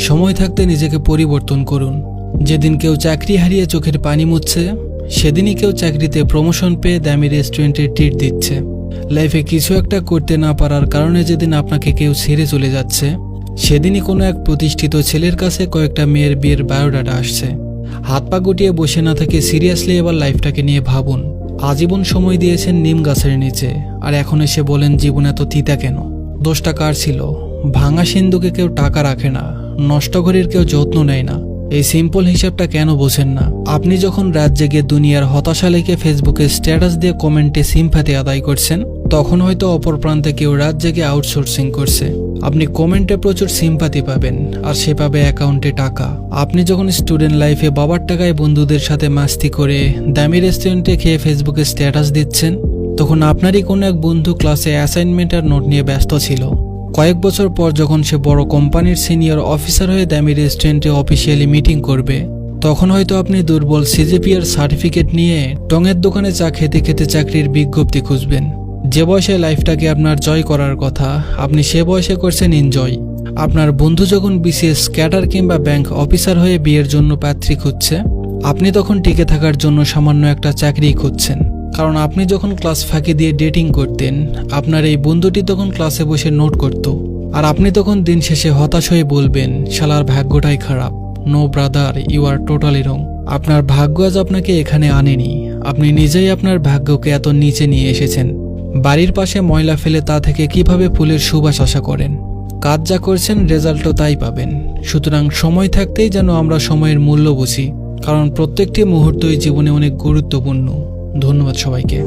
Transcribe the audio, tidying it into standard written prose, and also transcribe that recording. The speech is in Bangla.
সময় থাকতে নিজেকে পরিবর্তন করুন। যেদিন কেউ চাকরি হারিয়ে চোখের পানি মুছছে, সেদিনই কেউ চাকরিতে প্রমোশন পেয়ে দামি রেস্টুরেন্টে ট্রিট দিচ্ছে। লাইফে কিছু একটা করতে না পারার কারণে যেদিন আপনাকে কেউ ছেড়ে চলে যাচ্ছে, সেদিনই কোনো এক প্রতিষ্ঠিত ছেলের কাছে কয়েকটা মেয়ের বিয়ের বায়োডাটা আসছে। হাত পা গুটিয়ে বসে না থেকে সিরিয়াসলি এবার লাইফটাকে নিয়ে ভাবুন। আজীবন সময় দিয়েছেন নিম গাছের নিচে, আর এখন এসে বলেন জীবন এত তিতা কেন? দোষটা কার ছিল? ভাঙা সিন্ধুকে কেউ টাকা রাখে না, নষ্ট ঘড়ির কেউ যত্ন নেয় না। এই সিম্পল হিসাবটা কেন বোঝেন না? আপনি যখন রাত জেগে দুনিয়ার হতাশা লিখে ফেসবুকে স্ট্যাটাস দিয়ে কমেন্টে সিম্প্যাথি আদায় করছেন, তখন হয়তো অপর প্রান্তে কেউ রাত জেগে আউটসোর্সিং করছে। আপনি কমেন্টে প্রচুর সিম্প্যাথি পাবেন, আর সে পাবে অ্যাকাউন্টে টাকা। আপনি যখন স্টুডেন্ট লাইফে বাবার টাকায় বন্ধুদের সাথে মাস্তি করে দামি রেস্টুরেন্টে খেয়ে ফেসবুকে স্ট্যাটাস দিচ্ছেন, তখন আপনারই কোনো এক বন্ধু ক্লাসে অ্যাসাইনমেন্ট আর নোট নিয়ে ব্যস্ত ছিল। কয়েক বছর পর যখন সে বড় কোম্পানির সিনিয়র অফিসার হয়ে দামি রেস্টুরেন্টে অফিসিয়ালি মিটিং করবে, তখন হয়তো আপনি দুর্বল সিজিপিএর সার্টিফিকেট নিয়ে টঙের দোকানে চা খেতে খেতে চাকরির বিজ্ঞপ্তি খুঁজবেন। যে বয়সে লাইফটাকে আপনার জয় করার কথা, আপনি সে বয়সে করছেন এনজয়। আপনার বন্ধু যখন বিসিএস ক্যাডার কিংবা ব্যাংক অফিসার হয়ে বিয়ের জন্য পাত্রী খুঁজছে, আপনি তখন টিকে থাকার জন্য সামান্য একটা চাকরি খুঁজছেন। কারণ আপনি যখন ক্লাস ফাঁকি দিয়ে ডেটিং করতেন, আপনার এই বন্ধুটি তখন ক্লাসে বসে নোট করত, আর আপনি তখন দিন শেষে হতাশ হয়ে বলবেন শালার ভাগ্যটাই খারাপ। No brother, you are totally wrong. আপনার ভাগ্য আজ আপনাকে এখানে আনেনি, আপনি নিজেই আপনার ভাগ্যকে এত নিচে নিয়ে এসেছেন। বাড়ির পাশে ময়লা ফেলে তা থেকে কিভাবে ফুলের সুবাস আশা করেন? কাজ যা করছেন রেজাল্টও তাই পাবেন। সুতরাং সময় থাকতেই যেন আমরা সময়ের মূল্য বুঝি, কারণ প্রত্যেকটি মুহূর্তই জীবনে অনেক গুরুত্বপূর্ণ। ধন্যবাদ সবাইকে।